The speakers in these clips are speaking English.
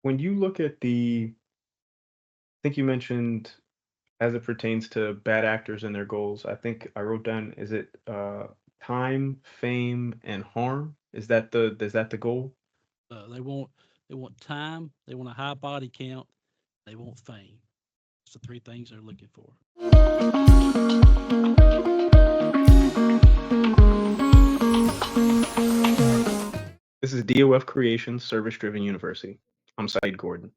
When you look at I think you mentioned as it pertains to bad actors and their goals, I think I wrote down, is it time, fame, and harm? Is that the goal? They want time, they want a high body count, they want fame. It's the three things they're looking for. This is DOF Creations Service Driven University. I'm Saeed Gordon.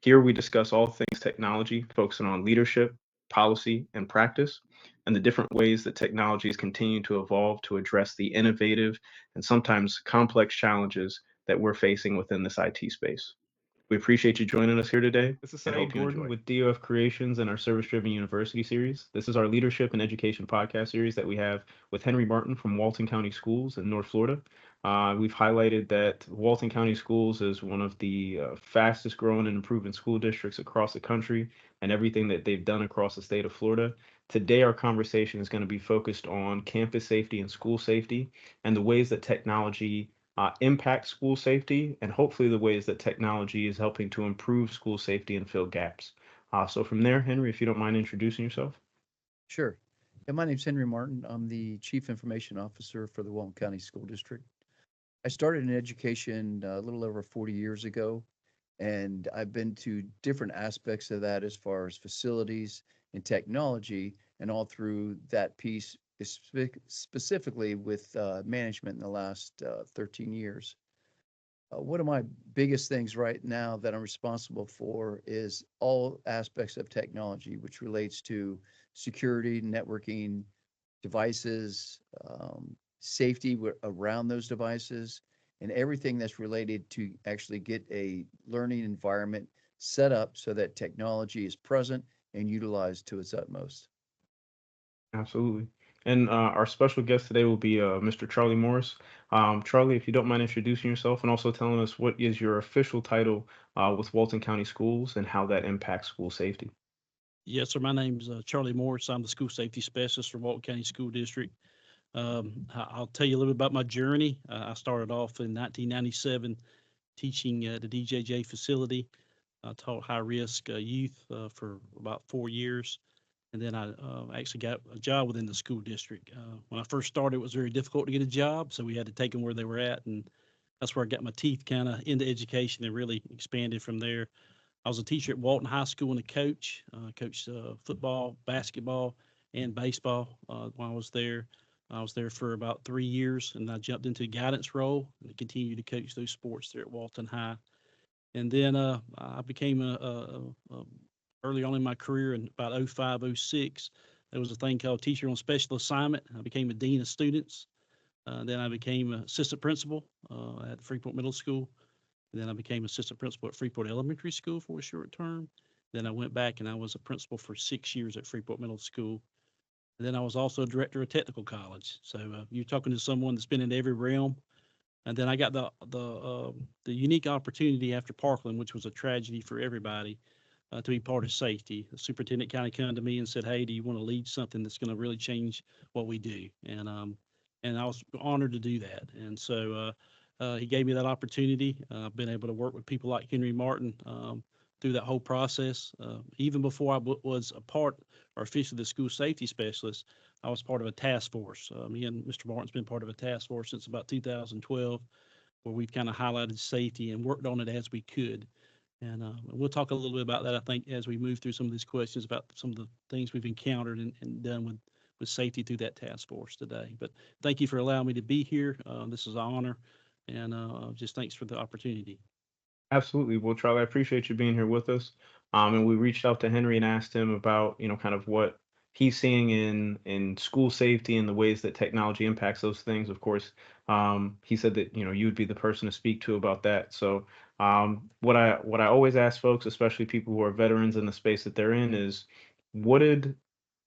Here we discuss all things technology, focusing on leadership, policy, and practice, and the different ways that technologies continue to evolve to address the innovative and sometimes complex challenges that we're facing within this IT space. We appreciate you joining us here today. This is and Saeed hope you Gordon enjoy. with DOF Creations and our Service Driven University series. This is our leadership and education podcast series that we have with Henry Martin from Walton County Schools in North Florida. We've highlighted that Walton County Schools is one of the fastest growing and improving school districts across the country and everything that they've done across the state of Florida. Today, our conversation is going to be focused on campus safety and school safety and the ways that technology impact school safety, and hopefully the ways that technology is helping to improve school safety and fill gaps. So from there, Henry, if you don't mind introducing yourself. Sure. Yeah, my name's Henry Martin. I'm the Chief Information Officer for the Walton County School District. I started in education a little over 40 years ago, and I've been to different aspects of that as far as facilities and technology, and all through that piece, specifically with management in the last 13 years. One of my biggest things right now that I'm responsible for is all aspects of technology, which relates to security, networking, devices, safety around those devices, and everything that's related to actually get a learning environment set up so that technology is present and utilized to its utmost. Absolutely. And our special guest today will be Mr. Charlie Morse. Charlie, if you don't mind introducing yourself and also telling us what is your official title with Walton County Schools and how that impacts school safety. Yes, sir. My name's Charlie Morse. I'm the school safety specialist for Walton County School District. I'll tell you a little bit about my journey. I started off in 1997 teaching at the DJJ facility. I taught high risk youth for about 4 years. And then I actually got a job within the school district. When I first started, it was very difficult to get a job, so we had to take them where they were at, and that's where I got my teeth kind of into education and really expanded from there. I was a teacher at Walton High School and a coach. Coached football, basketball, and baseball while I was there. I was there for about 3 years, and I jumped into a guidance role and continued to coach those sports there at Walton High. And then I became early on in my career in about '05, '06. There was a thing called teacher on special assignment. I became a dean of students. Then I became assistant principal at Freeport Middle School. And then I became assistant principal at Freeport Elementary School for a short term. Then I went back and I was a principal for 6 years at Freeport Middle School. And then I was also a director of technical college. So you're talking to someone that's been in every realm. And then I got the unique opportunity after Parkland, which was a tragedy for everybody, to be part of safety. The superintendent kind of came to me and said, "Hey, do you want to lead something that's going to really change what we do?" And I was honored to do that. And so he gave me that opportunity. I've been able to work with people like Henry Martin through that whole process. Even before I was a part or officially the school safety specialist, I was part of a task force. Me and Mr. Martin's been part of a task force since about 2012, where we've kind of highlighted safety and worked on it as we could. And we'll talk a little bit about that, I think, as we move through some of these questions about some of the things we've encountered and done with safety through that task force today. But thank you for allowing me to be here. This is an honor, and just thanks for the opportunity. Absolutely. Well, Charlie, I appreciate you being here with us. And we reached out to Henry and asked him about, kind of what he's seeing in school safety and the ways that technology impacts those things. Of course, he said that, you would be the person to speak to about that. So, what I always ask folks, especially people who are veterans in the space that they're in, is what did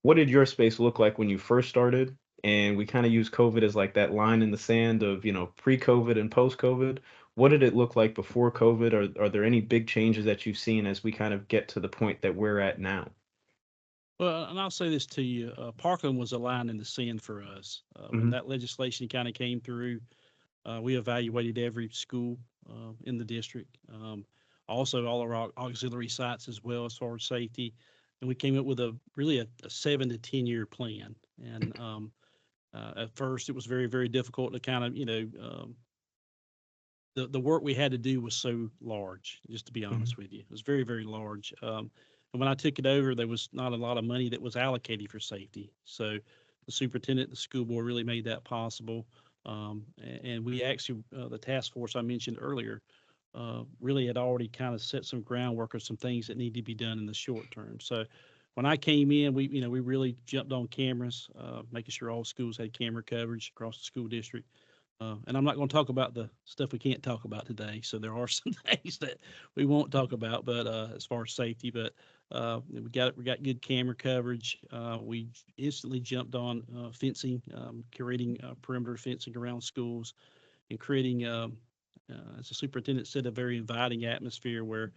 what did your space look like when you first started? And we kind of use COVID as like that line in the sand of, pre-COVID and post-COVID. What did it look like before COVID? Are there any big changes that you've seen as we kind of get to the point that we're at now? Well, and I'll say this to you: Parkland was a line in the sand for us when Hmm. that legislation kind of came through. We evaluated every school in the district. also all our auxiliary sites as well as far as safety. And we came up with a 7 to 10 year plan. And at first, it was very, very difficult to kind of, the work we had to do was so large, just to be honest with you. It was very, very large. And when I took it over, there was not a lot of money that was allocated for safety. So the superintendent, the school board really made that possible. And we actually, the task force I mentioned earlier, really had already kind of set some groundwork or some things that need to be done in the short term. So when I came in, we really jumped on cameras, making sure all schools had camera coverage across the school district. And I'm not going to talk about the stuff we can't talk about today. So there are some things that we won't talk about, but as far as safety, but we got good camera coverage. We instantly jumped on fencing, curating perimeter fencing around schools, and creating, as the superintendent said, a very inviting atmosphere where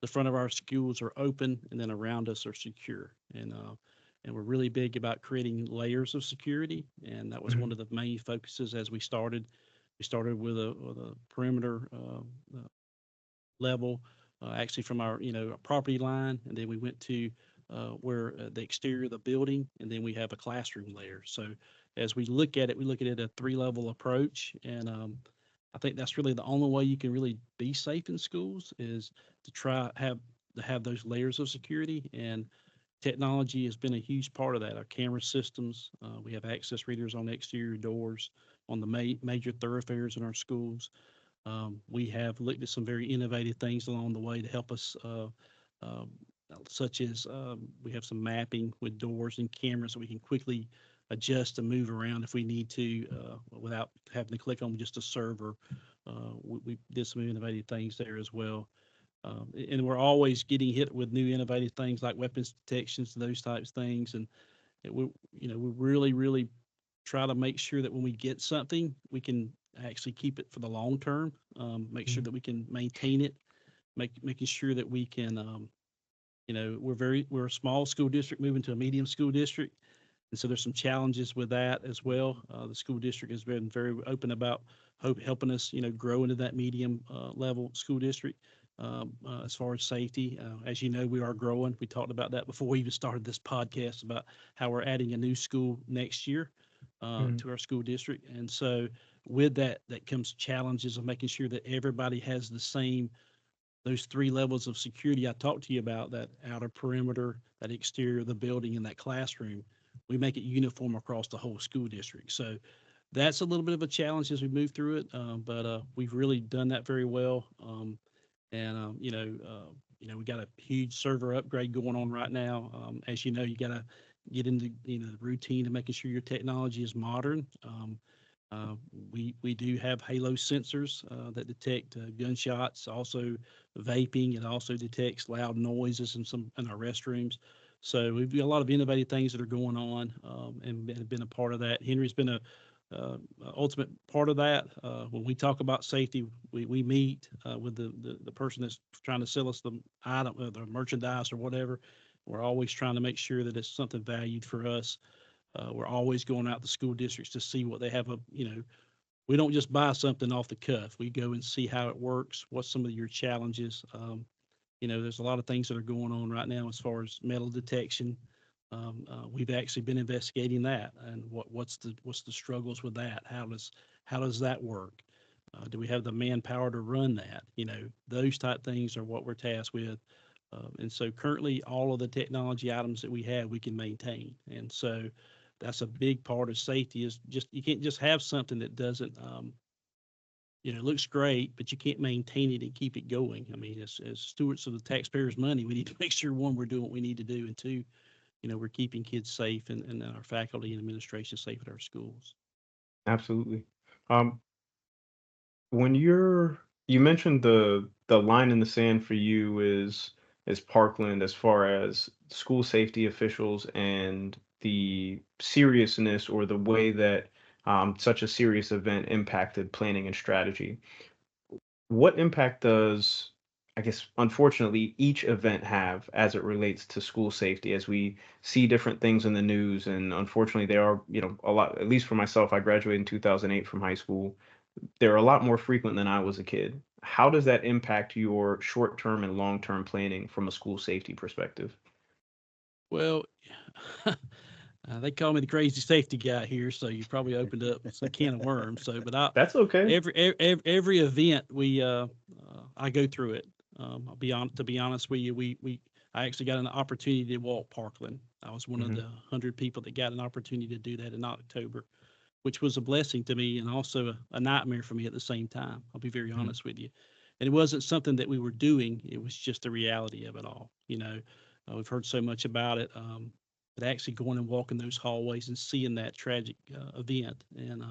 the front of our schools are open and then around us are secure. And we're really big about creating layers of security. And that was one of the main focuses as we started. We started with a perimeter level, actually from our property line, and then we went to where the exterior of the building, and then we have a classroom layer. So as we look at it a 3-level approach, and I think that's really the only way you can really be safe in schools is to have those layers of security. And technology has been a huge part of that. Our camera systems, we have access readers on exterior doors on the major thoroughfares in our schools. We have looked at some very innovative things along the way to help us, such as we have some mapping with doors and cameras so we can quickly adjust and move around if we need to without having to click on just a server. We did some innovative things there as well. And we're always getting hit with new innovative things like weapons detections and those types of things. And we really, really try to make sure that when we get something, we can actually keep it for the long term. Make sure that we can maintain it, making sure that we can. We're a small school district moving to a medium school district, and so there's some challenges with that as well. The school district has been very open about helping us, grow into that medium level school district. As far as safety, as you know, we are growing. We talked about that before we even started this podcast about how we're adding a new school next year to our school district. And so with that comes challenges of making sure that everybody has those 3 levels of security I talked to you about, that outer perimeter, that exterior of the building, and that classroom. We make it uniform across the whole school district. So that's a little bit of a challenge as we move through it, but we've really done that very well. We got a huge server upgrade going on right now. As you know, you got to get into the routine of making sure your technology is modern. We do have halo sensors that detect gunshots, also vaping. It also detects loud noises in our restrooms. So we've got a lot of innovative things that are going on, and have been a part of that. Henry's been a ultimate part of that. When we talk about safety, we meet with the person that's trying to sell us the item, the merchandise or whatever. We're always trying to make sure that it's something valued for us. We're always going out to school districts to see what they have. We don't just buy something off the cuff. We go and see how it works. What's some of your challenges? There's a lot of things that are going on right now as far as metal detection. We've actually been investigating that, and what's the struggles with that? How does that work? Do we have the manpower to run that? Those type things are what we're tasked with. And so currently all of the technology items that we have, we can maintain. And so that's a big part of safety, is just, you can't just have something that doesn't, looks great, but you can't maintain it and keep it going. I mean, as stewards of the taxpayers' money, we need to make sure, one, we're doing what we need to do, and two, we're keeping kids safe and our faculty and administration safe at our schools. Absolutely. When you mentioned the line in the sand for you is Parkland, as far as school safety officials and the seriousness or the way that such a serious event impacted planning and strategy. What impact does, I guess, unfortunately, each event have as it relates to school safety, as we see different things in the news? And unfortunately, they are, a lot, at least for myself, I graduated in 2008 from high school. They're a lot more frequent than I was a kid. how does that impact your short-term and long-term planning from a school safety perspective? Well, they call me the crazy safety guy here, so you probably opened up some can of worms. So, but That's okay. every event I go through it. I'll be on to be honest with you, I actually got an opportunity to walk Parkland. I was one of Hmm. the 100 people that got an opportunity to do that in October, which was a blessing to me and also a nightmare for me at the same time. I'll be very Hmm. honest with you. And it wasn't something that we were doing. It was just the reality of it all. We've heard so much about it, but actually going and walking those hallways and seeing that tragic event and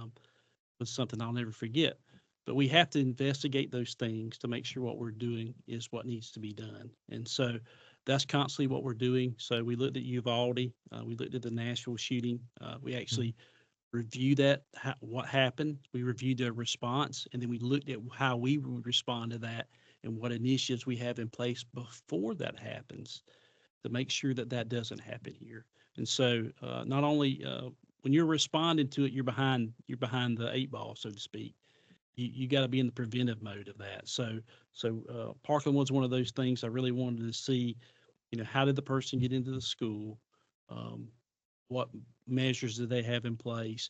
was something I'll never forget. But we have to investigate those things to make sure what we're doing is what needs to be done. And so that's constantly what we're doing. So we looked at Uvalde, we looked at the Nashville shooting. We Hmm. actually reviewed that, what happened. We reviewed the response, and then we looked at how we would respond to that and what initiatives we have in place before that happens to make sure that that doesn't happen here. And so, not only when you're responding to it, you're behind the eight ball, so to speak. You got to be in the preventive mode of that. So Parkland was one of those things I really wanted to see. How did the person get into the school? Um, what measures do they have in place?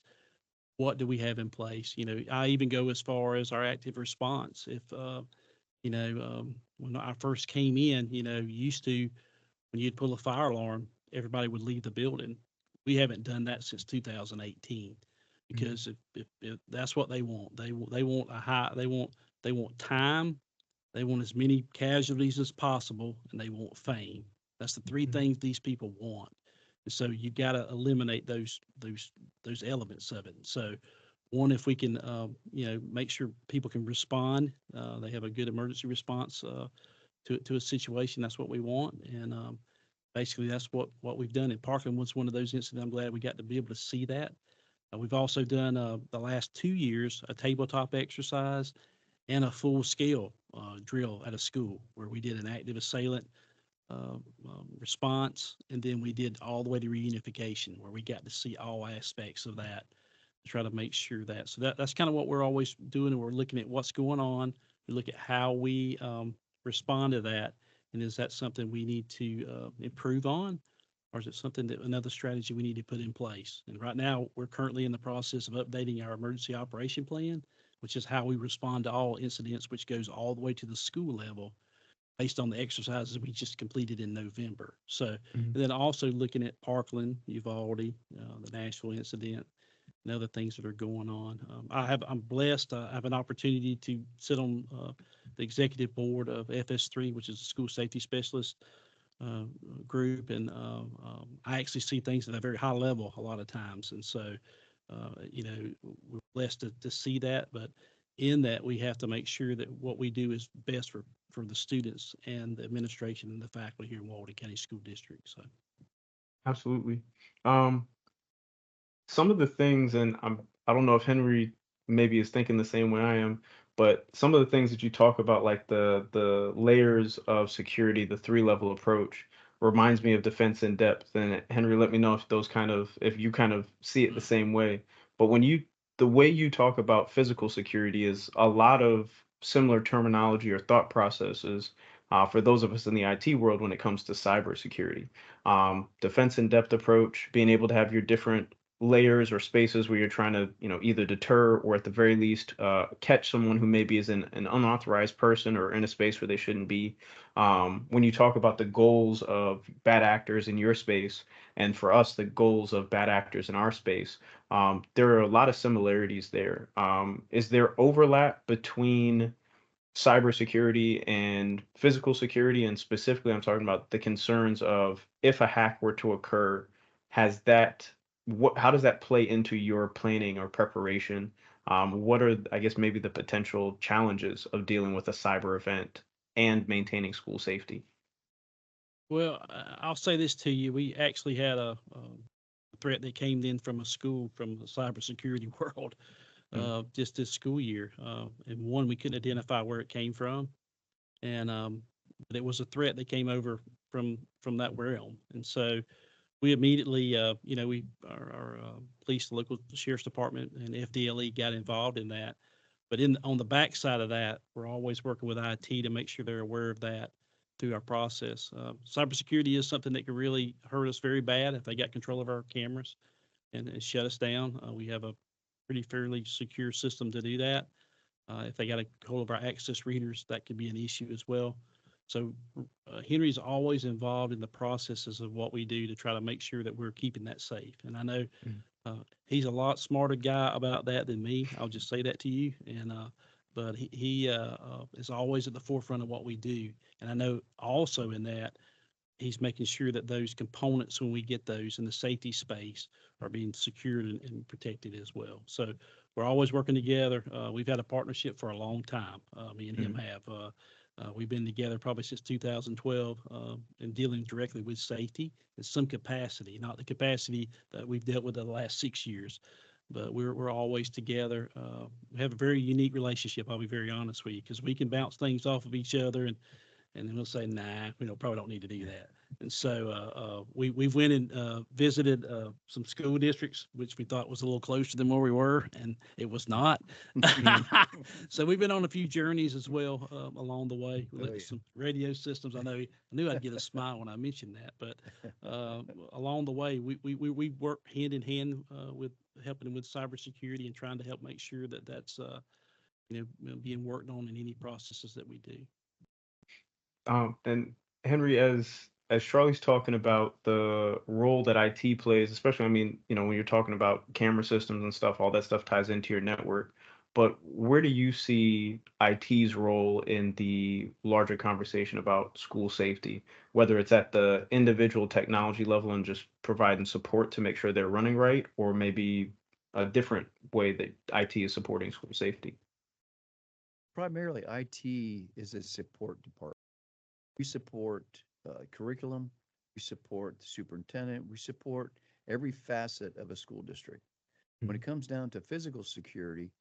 What do we have in place? I even go as far as our active response. If when I first came in, used to when you'd pull a fire alarm, everybody would leave the building. We haven't done that since 2018 Hmm. because if that's what they want, they want a high, they want time, they want as many casualties as possible, and they want fame. That's the three Hmm. things these people want. And so you got to eliminate those elements of it. So one, if we can, make sure people can respond, they have a good emergency response to a situation. That's what we want, and basically that's what we've done. And Parkland was one of those incidents. I'm glad we got to be able to see that. We've also done the last 2 years a tabletop exercise and a full scale drill at a school where we did an active assailant response, and then we did all the way to reunification where we got to see all aspects of that to try to make sure that. So that's kind of what we're always doing, and we're looking at what's going on. We look at how we respond to that, and is that something we need to improve on, or is it something that another strategy we need to put in place? And right now, we're currently in the process of updating our emergency operation plan, which is how we respond to all incidents, which goes all the way to the school level based on the exercises we just completed in November. So, and then also looking at Parkland, Uvalde, the Nashville incident, and other things that are going on. I'm blessed. I have an opportunity to sit on the executive board of FS3, which is a school safety specialist uh, group, and I actually see things at a very high level a lot of times. And so, we're blessed to see that. But in that, we have to make sure that what we do is best for the students and the administration and the faculty here in Walton County School District. So. Absolutely. Um, some of the things, and I don't know if Henry maybe is thinking the same way I am, but some of the things that you talk about, like the layers of security, the three-level approach, reminds me of defense in depth. And Henry, let me know if if you kind of see it the same way. But the way you talk about physical security is a lot of similar terminology or thought processes for those of us in the IT world when it comes to cybersecurity. Defense in depth approach, being able to have your different layers or spaces where you're trying to, either deter or at the very least catch someone who maybe is an unauthorized person or in a space where they shouldn't be. When you talk about the goals of bad actors in your space, and for us, the goals of bad actors in our space, there are a lot of similarities there. Is there overlap between cybersecurity and physical security? And specifically, I'm talking about the concerns of if a hack were to occur, has that how does that play into your planning or preparation? What are, I guess, maybe the potential challenges of dealing with a cyber event and maintaining school safety? Well, I'll say this to you. We actually had a threat that came in from a school from the cybersecurity world Mm. just this school year. And one, we couldn't identify where it came from. And but it was a threat that came over from that realm. And so we immediately, our police, the local sheriff's department, and FDLE got involved in that. But on the backside of that, we're always working with IT to make sure they're aware of that through our process. Cybersecurity is something that can really hurt us very bad if they got control of our cameras and shut us down. We have a pretty fairly secure system to do that. If they got a hold of our access readers, that could be an issue as well. So Henry's always involved in the processes of what we do to try to make sure that we're keeping that safe. And I know he's a lot smarter guy about that than me. I'll just say that to you. And but he is always at the forefront of what we do. And I know also in that he's making sure that those components, when we get those in the safety space, are being secured and protected as well. So we're always working together. We've had a partnership for a long time. Me and him have. We've been together probably since 2012 and dealing directly with safety in some capacity, not the capacity that we've dealt with the last 6 years, but we're always together. We have a very unique relationship. I'll be very honest with you, because we can bounce things off of each other and then we'll say, nah, we probably don't need to do that. And so we've went and visited some school districts, which we thought was a little closer than where we were, and it was not. So we've been on a few journeys as well along the way. We looked at some radio systems. I knew I'd get a smile when I mentioned that, but along the way, we work hand in hand with helping with cybersecurity and trying to help make sure that that's being worked on in any processes that we do. And Henry, as Charlie's talking about the role that IT plays, especially, I mean, when you're talking about camera systems and stuff, all that stuff ties into your network. But where do you see IT's role in the larger conversation about school safety, whether it's at the individual technology level and just providing support to make sure they're running right, or maybe a different way that IT is supporting school safety? Primarily, IT is a support department. We support curriculum, we support the superintendent, we support every facet of a school district. When it comes down to physical security,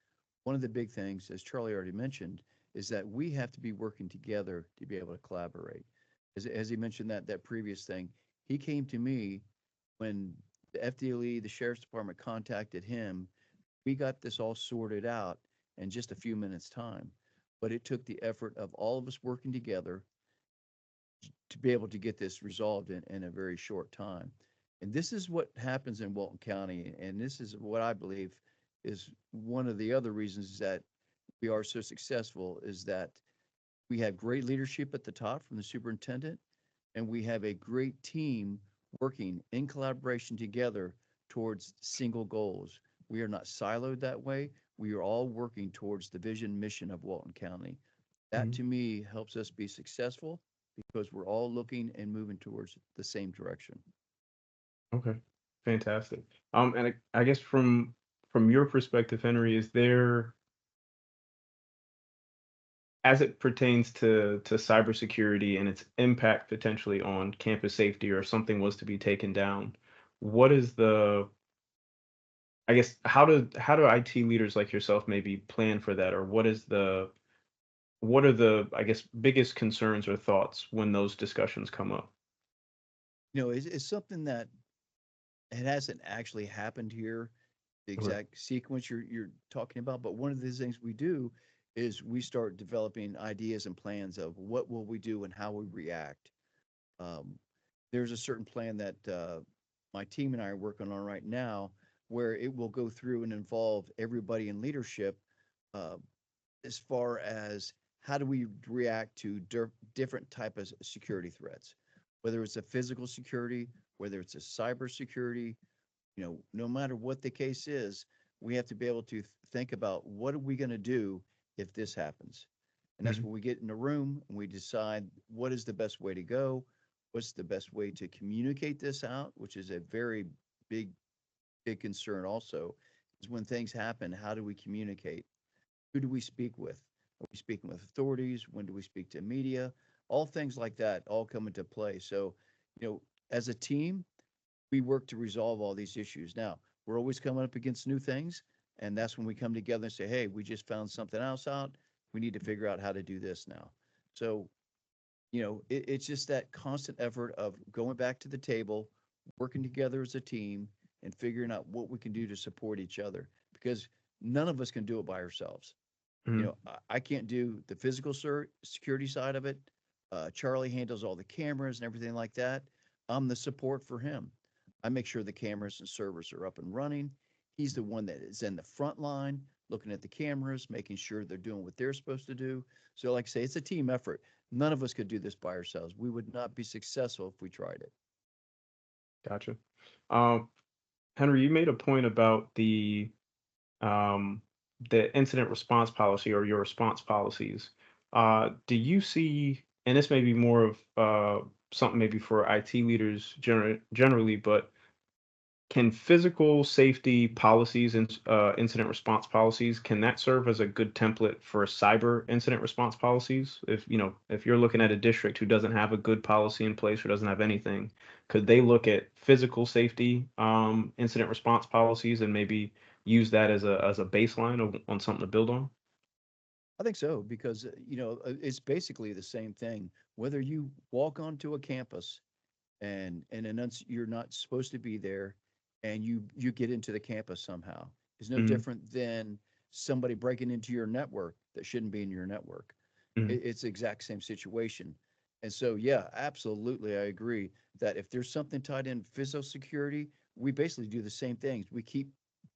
one of the big things, as Charlie already mentioned, is that we have to be working together to be able to collaborate. As he mentioned that previous thing, he came to me when the FDLE, the Sheriff's Department, contacted him. We got this all sorted out in just a few minutes' time, but it took the effort of all of us working together to be able to get this resolved in a very short time. And this is what happens in Walton County. And this is what I believe is one of the other reasons that we are so successful, is that we have great leadership at the top from the superintendent, and we have a great team working in collaboration together towards single goals. We are not siloed that way. We are all working towards the vision mission of Walton County. That to me helps us be successful, because we're all looking and moving towards the same direction. Okay, fantastic. And I guess from your perspective, Henry, is there, as it pertains to cybersecurity and its impact potentially on campus safety, or if something was to be taken down, what is I guess, how do IT leaders like yourself maybe plan for that, or what are the, I guess, biggest concerns or thoughts when those discussions come up? It's something that it hasn't actually happened here, the Okay. exact sequence you're talking about. But one of the things we do is we start developing ideas and plans of what will we do and how we react. Um, there's a certain plan that my team and I are working on right now, where it will go through and involve everybody in leadership, uh, as far as how do we react to different type of security threats, whether it's a physical security, whether it's a cyber security. No matter what the case is, we have to be able to think about what are we going to do if this happens. And that's Mhm. when we get in a room and we decide what is the best way to go, what's the best way to communicate this out, which is a very big, big concern also, is when things happen, how do we communicate? Who do we speak with? Are we speaking with authorities? When do we speak to media? All things like that all come into play. So, as a team, we work to resolve all these issues. Now, we're always coming up against new things, and that's when we come together and say, hey, we just found something else out. We need to figure out how to do this now. So, it's just that constant effort of going back to the table, working together as a team, and figuring out what we can do to support each other, because none of us can do it by ourselves. You Mhm. know, I can't do the physical security side of it. Charlie handles all the cameras and everything like that. I'm the support for him. I make sure the cameras and servers are up and running. He's the one that is in the front line, looking at the cameras, making sure they're doing what they're supposed to do. So, like I say, it's a team effort. None of us could do this by ourselves. We would not be successful if we tried it. Gotcha. Um, Henry, you made a point about um, the incident response policy or your response policies. Do you see, and this may be more of something maybe for IT leaders generally, but can physical safety policies and incident response policies, can that serve as a good template for cyber incident response policies? If if you're looking at a district who doesn't have a good policy in place or doesn't have anything, could they look at physical safety incident response policies and maybe use that as a baseline on something to build on? I think so because it's basically the same thing. Whether you walk onto a campus and you're not supposed to be there, and you get into the campus somehow, is no Hmm. different than somebody breaking into your network that shouldn't be in your network. Hmm. It's the exact same situation. And so, yeah, absolutely, I agree that if there's something tied in physical security, we basically do the same things. We keep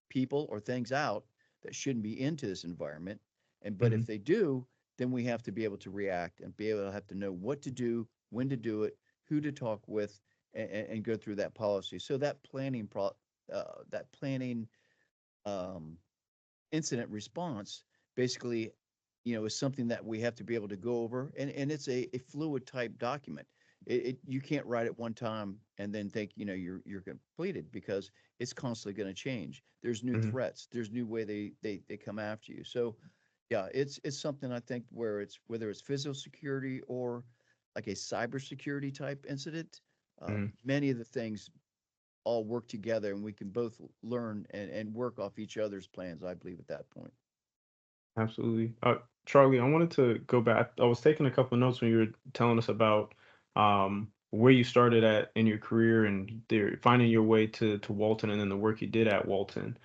people or things out that shouldn't be into this environment. And but if Hmm. they do, then we have to be able to react and be able to have to know what to do, when to do it, who to talk with, and go through that policy. So that planning um, incident response basically, is something that we have to be able to go over, and it's a fluid type document. You can't write it one time and then think you're completed, because it's constantly going to change. There's new Hmm. threats. There's new way they come after you. So yeah, it's something I think where it's whether it's physical security or like a cybersecurity type incident. Hmm. Many of the things all work together, and we can both learn and work off each other's plans, I believe, at that point. Absolutely. Charlie, I wanted to go back. I was taking a couple of notes when you were telling us about where you started at in your career and finding your way to Walton and then the work you did at Walton.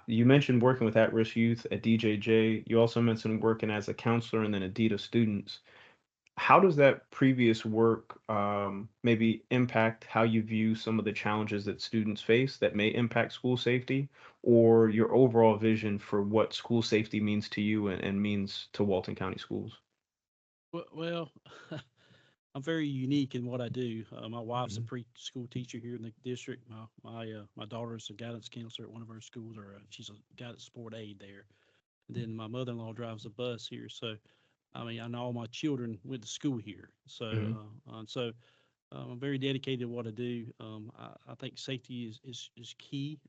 You mentioned working with at-risk youth at DJJ. You also mentioned working as a counselor and then a dean of students. How does that previous work maybe impact how you view some of the challenges that students face that may impact school safety, or your overall vision for what school safety means to you and means to Walton County schools? Well, I'm very unique in what I do. My wife's a Hmm. preschool teacher here in the district. My daughter is a guidance counselor at one of our schools, or she's a guidance sport aide there. And then my mother-in-law drives a bus here, so I mean, I know all my children went to school here. Hmm. I'm very dedicated to what I do. I think safety is key.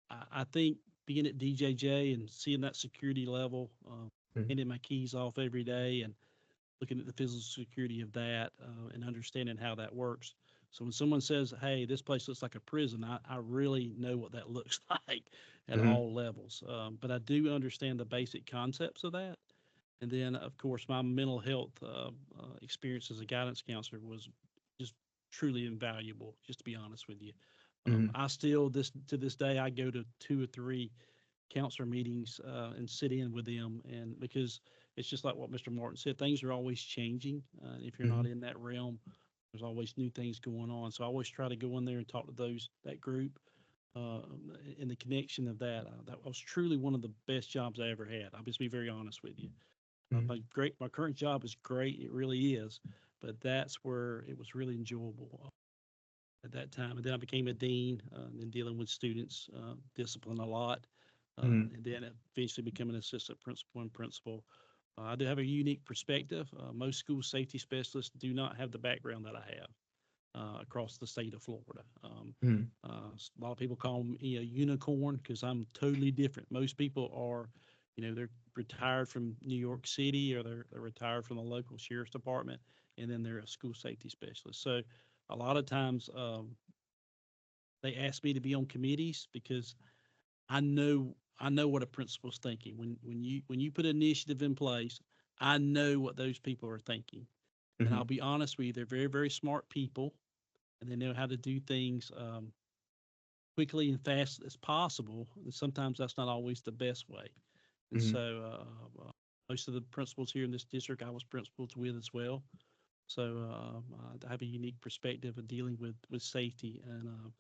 I think being at DJJ and seeing that security level, Hmm. handing my keys off every day and looking at the physical security of that, and understanding how that works. So when someone says, "Hey, this place looks like a prison," I really know what that looks like at Hmm. all levels. But I do understand the basic concepts of that. And then, of course, my mental health experience as a guidance counselor was just truly invaluable. Just to be honest with you, Hmm. I still this to this day I go to 2 or 3 counselor meetings and sit in with them, and because it's just like what Mr. Martin said, things are always changing. If you're not Hmm. in that realm, there's always new things going on. So I always try to go in there and talk to that group. Uh, and the connection of that was truly one of the best jobs I ever had. I'll just be very honest with you. Hmm. My current job is great. It really is. But that's where it was really enjoyable at that time. And then I became a dean, and dealing with students, discipline a lot. Hmm. And then eventually become an assistant principal and principal. I do have a unique perspective. Most school safety specialists do not have the background that I have across the state of Florida. A lot of people call me a unicorn because I'm totally different. Most people are, they're retired from New York City, or they're retired from the local sheriff's department, and then they're a school safety specialist. So a lot of times they ask me to be on committees because I know what a principal's thinking. When you put an initiative in place, I know what those people are thinking. And I'll Hmm. be honest with you, they're very, very smart people, and they know how to do things quickly and fast as possible. And sometimes that's not always the best way. And Mhm. so most of the principals here in this district, I was principals with as well. So I have a unique perspective of dealing with safety, and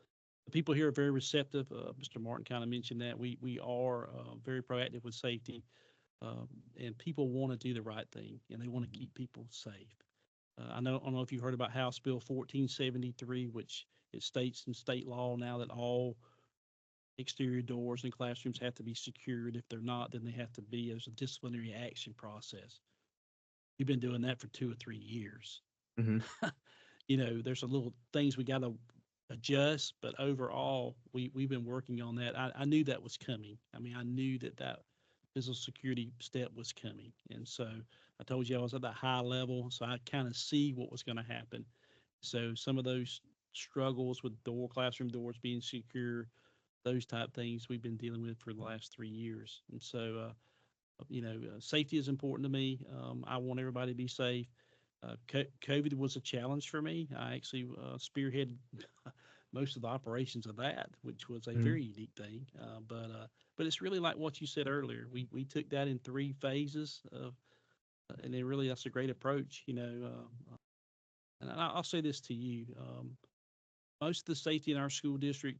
the people here are very receptive. Mr. Martin kind of mentioned that we are very proactive with safety, and people want to do the right thing, and they want to keep people safe. I don't know if you heard about House Bill 1473, which it states in state law now that all exterior doors in classrooms have to be secured. If they're not, then they have to be as a disciplinary action process. We've been doing that for 2 or 3 years. Mhm. There's a little things we got to adjust, but overall, we've been working on that. I knew that was coming. I mean, I knew that physical security step was coming, and so I told you I was at that high level, so I kind of see what was going to happen. So some of those struggles with classroom doors being secure, those type things we've been dealing with for the last 3 years, and so safety is important to me. I want everybody to be safe. COVID was a challenge for me. I actually spearheaded most of the operations of that, which was a Mhm. very unique thing. But it's really like what you said earlier. We took that in 3 phases, and then really that's a great approach. And I'll say this to you: most of the safety in our school district,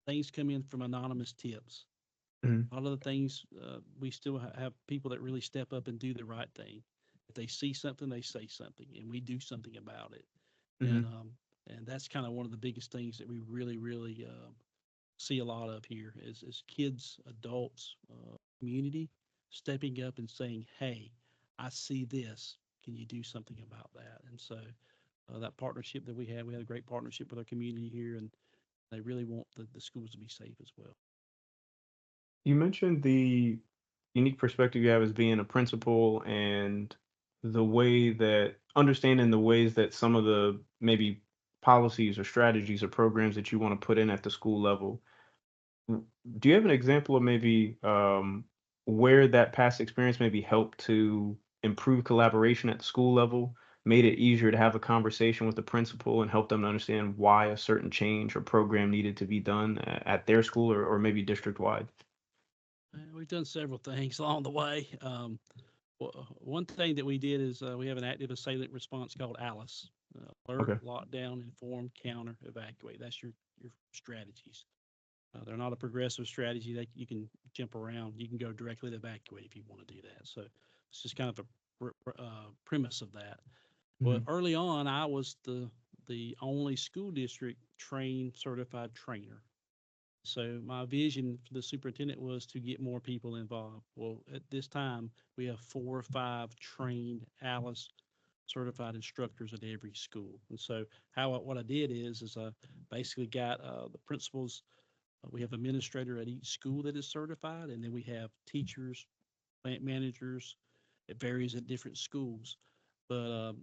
things come in from anonymous tips. Mhm. A lot of the things we still have people that really step up and do the right thing. If they see something, they say something, and we do something about it. And Mhm. that's kind of one of the biggest things that we really, really see a lot of here is kids, adults, community stepping up and saying, "Hey, I see this. Can you do something about that?" And so that partnership that we had a great partnership with our community here, and they really want the schools to be safe as well. You mentioned the unique perspective you have as being a principal and the way that understanding the ways that some of the maybe policies or strategies or programs that you want to put in at the school level. Do you have an example of maybe where that past experience maybe helped to improve collaboration at the school level, made it easier to have a conversation with the principal and help them to understand why a certain change or program needed to be done at their school or maybe district wide? We've done several things along the way. One thing that we did is we have an active assailant response called ALICE: alert, Okay. lockdown, inform, counter, evacuate. That's your strategies. They're not a progressive strategy that you can jump around. You can go directly to evacuate if you want to do that. So it's just kind of a premise of that. Well, Mhm. early on, I was the only school district trained certified trainer. So my vision for the superintendent was to get more people involved. Well, at this time, we have 4 or 5 trained ALICE certified instructors at every school. And so what I did is I basically got the principals. We have administrator at each school that is certified, and then we have teachers, plant managers. It varies at different schools, but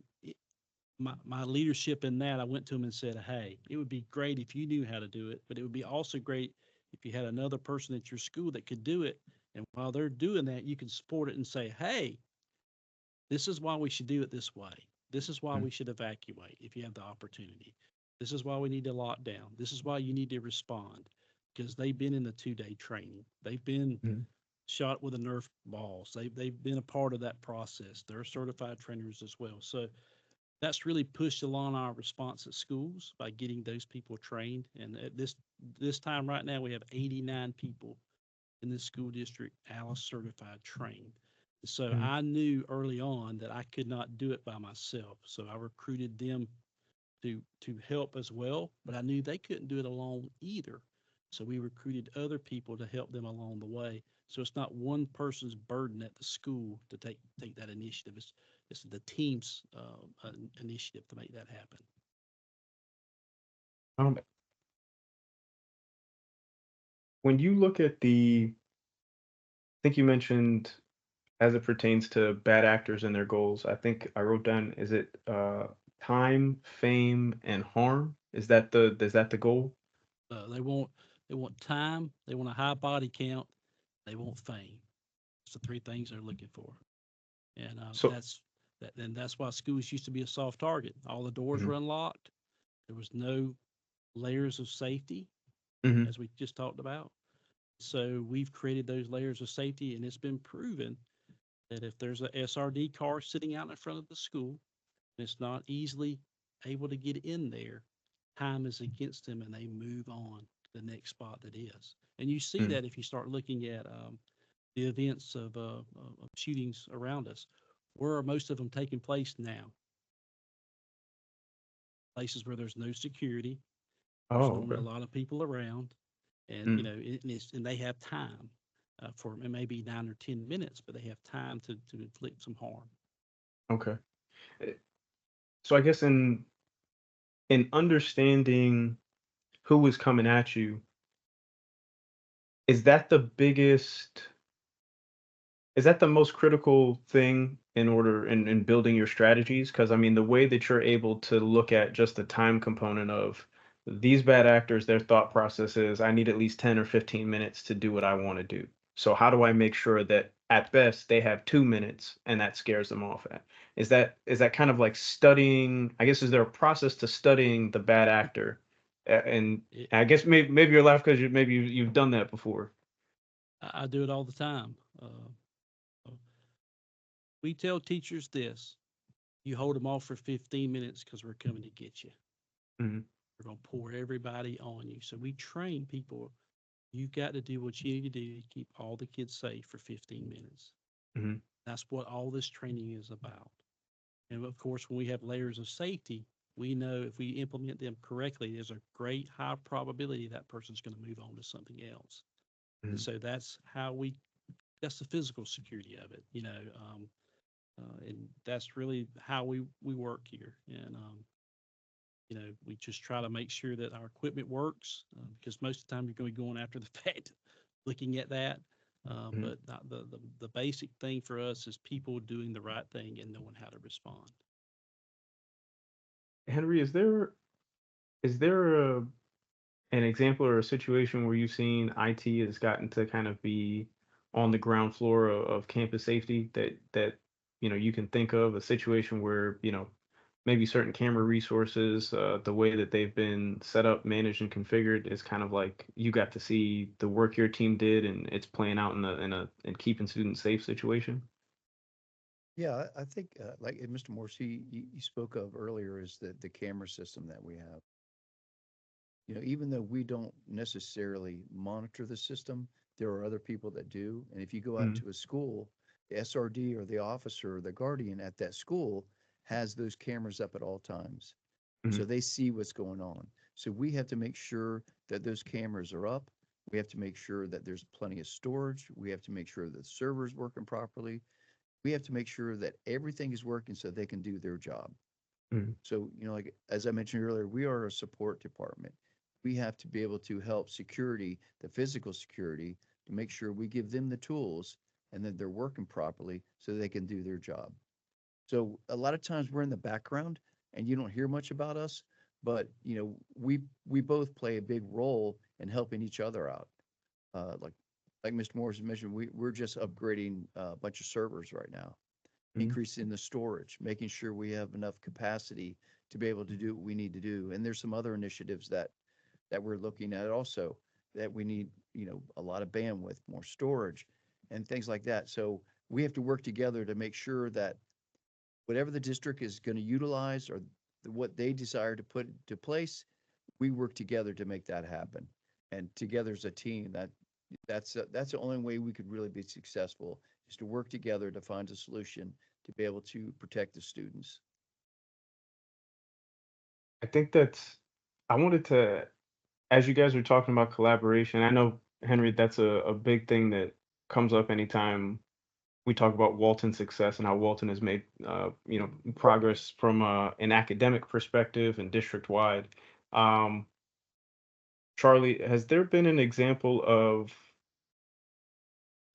my leadership in that, I went to them and said, "Hey, it would be great if you knew how to do it, but it would be also great if you had another person at your school that could do it. And while they're doing that, you can support it and say, hey, this is why we should do it this way. This is why Mhm. we should evacuate if you have the opportunity. This is why we need to lock down. This is why you need to respond." Because they've been in the 2-day training. They've been Mhm. shot with a Nerf balls. They've been a part of that process. They're certified trainers as well. So that's really pushed along our response at schools by getting those people trained. And at this time right now, we have 89 people in this school district ALICE certified trained. So Mhm. I knew early on that I could not do it by myself. So I recruited them to help as well, but I knew they couldn't do it alone either. So we recruited other people to help them along the way. So it's not one person's burden at the school to take that initiative. It's the team's initiative to make that happen. Um, when you look at I think you mentioned as it pertains to bad actors and their goals. I think I wrote down, is it time, fame, and harm? Is that the goal? They want time, they want a high body count, they want fame. It's the 3 things they're looking for, and So, that's why schools used to be a soft target. All the doors mhm. were unlocked. There was no layers of safety, Mhm. as we just talked about. So we've created those layers of safety, and it's been proven that if there's a SRD car sitting out in front of the school, and it's not easily able to get in there, time is against them and they move on to the next spot that is. And you see Mm. that if you start looking at the events of shootings around us. Where are most of them taking place now? Places where there's no security, there's Oh, normally okay. a lot of people around, and Mm. and they have time for it may be 9 or 10 minutes, but they have time to inflict some harm. Okay. Eh, So I guess in understanding who is coming at you, is that the biggest is that the most critical thing in order in building your strategies? Because I mean, the way that you're able to look at just the time component of these bad actors, their thought process is, I need at least 10 or 15 minutes to do what I want to do. So how do I make sure that at best they have 2 minutes and that scares them off at? Is that kind of like studying? I guess is there a process to studying the bad actor? And It, I guess maybe you're laughing because you've done that before. I do it all the time. We tell teachers this: you hold them off for 15 minutes because we're coming to get you. Hmm. We're going to pour everybody on you. So we train people. You've got to do what you need to do to keep all the kids safe for 15 minutes. Hmm. That's what all this training is about. And of course, when we have layers of safety, we know if we implement them correctly, there's a great high probability that person's going to move on to something else. And Hmm. so that's the physical security of it, and that's really how we work here. And we just try to make sure that our equipment works because most of the time you're going to be going after the fact, looking at that. Hmm. But not the basic thing for us is people doing the right thing and knowing how to respond. Henry, is there an example or a situation where you've seen IT has gotten to kind of be on the ground floor of campus safety that you can think of a situation where maybe certain camera resources, the way that they've been set up, managed, and configured is kind of like you got to see the work your team did and it's playing out in keeping students safe situation. Yeah, I think like Mr. Morse, he spoke of earlier is the camera system that we have. Even though we don't necessarily monitor the system, there are other people that do. And if you go out Mm. to a school, the SRD or the officer or the guardian at that school has those cameras up at all times. So Mm. they see what's going on. So we have to make sure that those cameras are up. We have to make sure that there's plenty of storage. We have to make sure that the server is working properly. We have to make sure that everything is working so they can do their job. Mm. So, like as I mentioned earlier, we are a support department. We have to be able to help security, the physical security, to make sure we give them the tools and that they're working properly so they can do their job. So a lot of times we're in the background and you don't hear much about us, but we both play a big role in helping each other out. Like Mr. Morris mentioned, we're just upgrading a bunch of servers right now, Mm. increasing the storage, making sure we have enough capacity to be able to do what we need to do. And there's some other initiatives that we're looking at also that we need, a lot of bandwidth, more storage, and things like that. So we have to work together to make sure that whatever the district is going to utilize or what they desire to put into place, we work together to make that happen. And together as a team, that's the only way we could really be successful is to work together to find a solution to be able to protect the students. I think that's I wanted to as you guys are talking about collaboration, I know, Henry, that's a big thing that comes up anytime we talk about Walton's success and how Walton has made, progress from an academic perspective and district wide. Um, Charlie, has there been an example of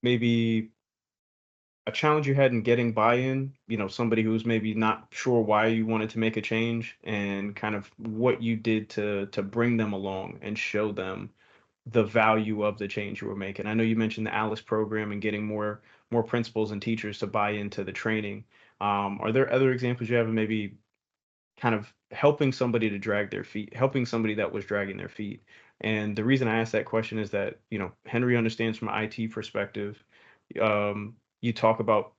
maybe a challenge you had in getting buy-in? Somebody who's maybe not sure why you wanted to make a change and kind of what you did to bring them along and show them the value of the change you were making. I know you mentioned the Alice program and getting more principals and teachers to buy into the training. Are there other examples you have of maybe kind of helping somebody to drag their feet, helping somebody that was dragging their feet, And the reason I asked that question is that, Henry understands from an IT perspective. You talk about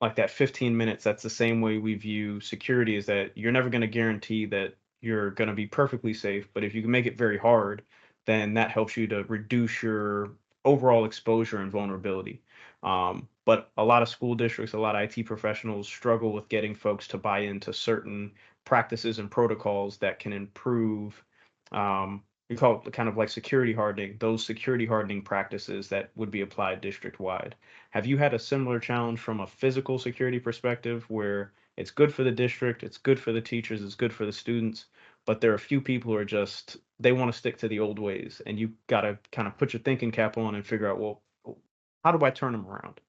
like that 15 minutes, that's the same way we view security, is that you're never going to guarantee that you're going to be perfectly safe, but if you can make it very hard, then that helps you to reduce your overall exposure and vulnerability. But a lot of school districts, a lot of IT professionals struggle with getting folks to buy into certain practices and protocols that can improve. We call it kind of like security hardening, those security hardening practices that would be applied district wide. Have you had a similar challenge from a physical security perspective where it's good for the district, it's good for the teachers, it's good for the students, but there are a few people who are just, they want to stick to the old ways, and you got to kind of put your thinking cap on and figure out, well, how do I turn them around?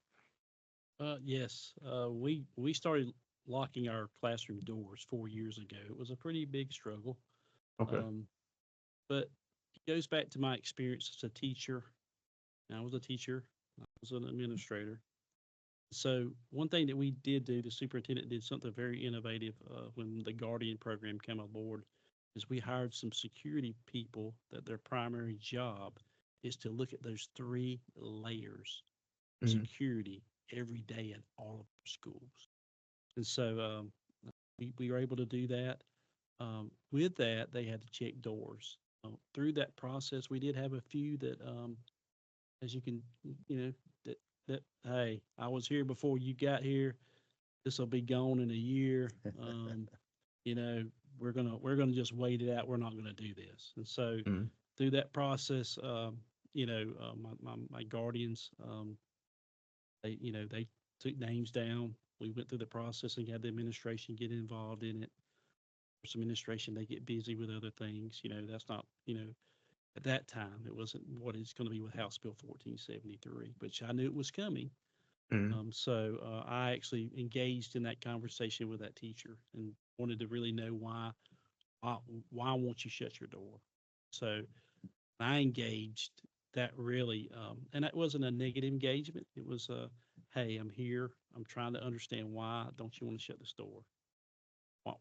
Yes, we started locking our classroom doors 4 years ago. It was a pretty big struggle, Okay. um, but it goes back to my experience as a teacher. I was a teacher. I was an administrator. So one thing that we did do, the superintendent did something very innovative when the Guardian program came aboard, is we hired some security people that their primary job is to look at those three layers of Hmm. security every day in all of our schools. And so we were able to do that. With that, they had to check doors. Through that process, we did have a few that, as you can, you know, that hey, I was here before you got here. This will be gone in a year. Um, you know, we're gonna just wait it out. We're not gonna do this. And so Hmm. through that process, my guardians, they took names down. We went through the process and had the administration get involved in it. Some administration, they get busy with other things. That's not, at that time, it wasn't what it's going to be with House Bill 1473, which I knew it was coming. Hmm. So I actually engaged in that conversation with that teacher and wanted to really know why, why won't you shut your door? So I engaged that really, and that wasn't a negative engagement. It was hey, I'm here. I'm trying to understand why don't you want to shut this door?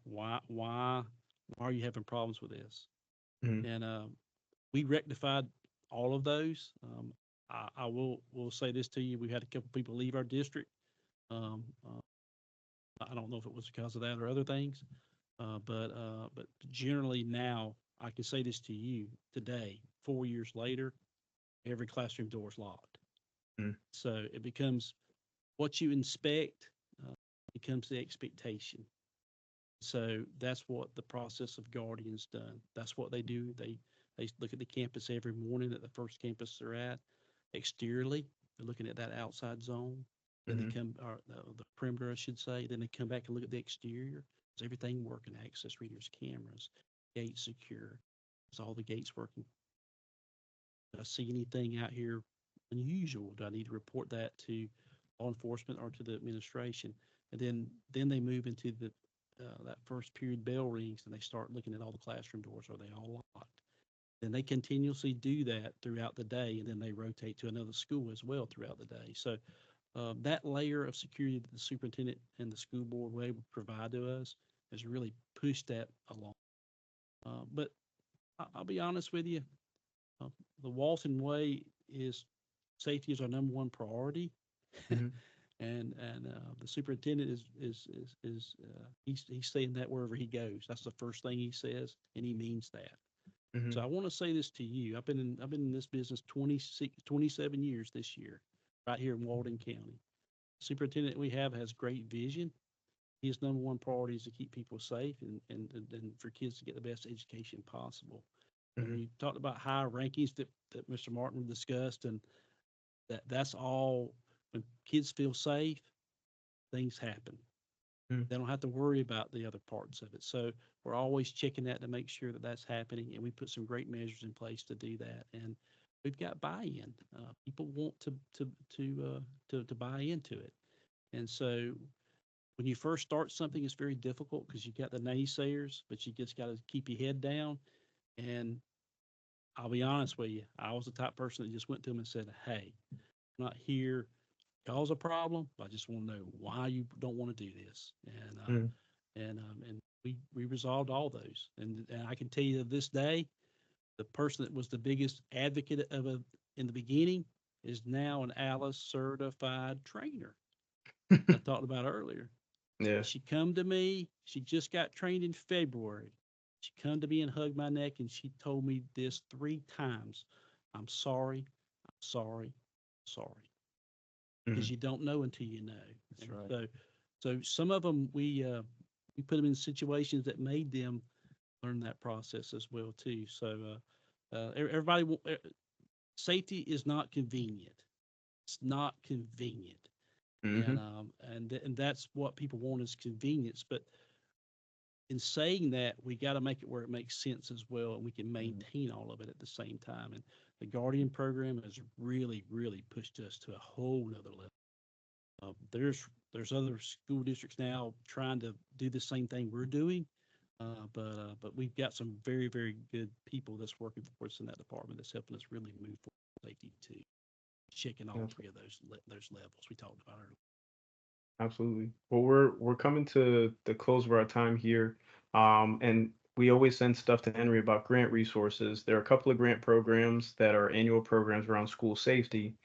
Why are you having problems with this? Hmm. And we rectified all of those. I will say this to you: we had a couple people leave our district. Um, I don't know if it was because of that or other things, but generally now I can say this to you today, 4 years later, every classroom door is locked. Hmm. So it becomes what you inspect becomes the expectation. So that's what the process of Guardians done. That's what they do. They look at the campus every morning at the first campus they're at. Exteriorly, they're looking at that outside zone. Then they Hmm. come, or the perimeter, I should say. Then they come back and look at the exterior. Is everything working? Access readers, cameras, gates secure. Is all the gates working? Do I see anything out here unusual? Do I need to report that to law enforcement or to the administration? And then they move into that first period bell rings and they start looking at all the classroom doors. Are they all locked? Then they continuously do that throughout the day, and then they rotate to another school as well throughout the day. So that layer of security that the superintendent and the school board were able to provide to us has really pushed that along. But I'll be honest with you, uh, the Walton way is safety is our number one priority, Hmm. and the superintendent he's saying that wherever he goes. That's the first thing he says, and he means that. Hmm. So I want to say this to you. I've been in this business 27 years this year, right here in Walton County. The superintendent we have has great vision. His number one priority is to keep people safe and for kids to get the best education possible. And Hmm. when you talked about high rankings that Mr. Martin discussed, and that's all when kids feel safe, things happen. Hmm. They don't have to worry about the other parts of it. So we're always checking that to make sure that that's happening, and we put some great measures in place to do that. And we've got buy-in. People want to buy into it, and so when you first start something, it's very difficult because you got the naysayers, but you just got to keep your head down. And I'll be honest with you, I was the type of person that just went to them and said, "Hey, I'm not here to cause a problem. I just want to know why you don't want to do this." Hmm. And we resolved all those. And I can tell you to this day, The person that was the biggest advocate of it in the beginning is now an Alice certified trainer. I talked about earlier. Yeah. She come to me. She just got trained in February. She come to me and hugged my neck, and she told me this 3 times. I'm sorry. I'm sorry. Sorry. Because Mhm. you don't know until you know. That's And right. so some of them we put them in situations that made them learn that process as well too. So everybody safety is not convenient. It's not convenient. And Mhm. and that's what people want is convenience. But in saying that, we got to make it where it makes sense as well, and we can maintain all of it at the same time. And the Guardian program has really, really pushed us to a whole nother level. There's other school districts now trying to do the same thing we're doing, but we've got some very, very good people that's working for us in that department that's helping us really move forward safety too, checking all Yeah. 3 of those levels we talked about earlier. Absolutely. Well, we're coming to the close of our time here, and we always send stuff to Henry about grant resources. There are a couple of grant programs that are annual programs around school safety.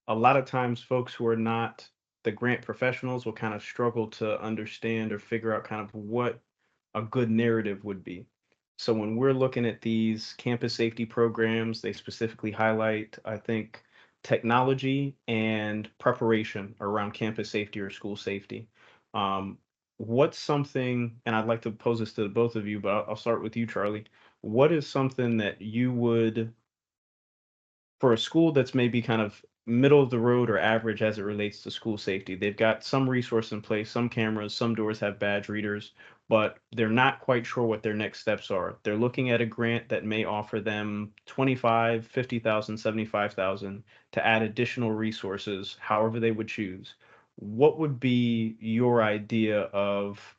A lot of times, folks who are not the grant professionals will kind of struggle to understand or figure out kind of what a good narrative would be. So when we're looking at these campus safety programs, they specifically highlight, I think, technology and preparation around campus safety or school safety. Um, what's something, and I'd like to pose this to both of you, but I'll start with you, Charlie. What is something that you would for a school that's maybe kind of middle of the road or average as it relates to school safety? They've got some resource in place, some cameras, some doors have badge readers, but they're not quite sure what their next steps are. They're looking at a grant that may offer them 25, 50,000, 75,000 to add additional resources, however they would choose. What would be your idea of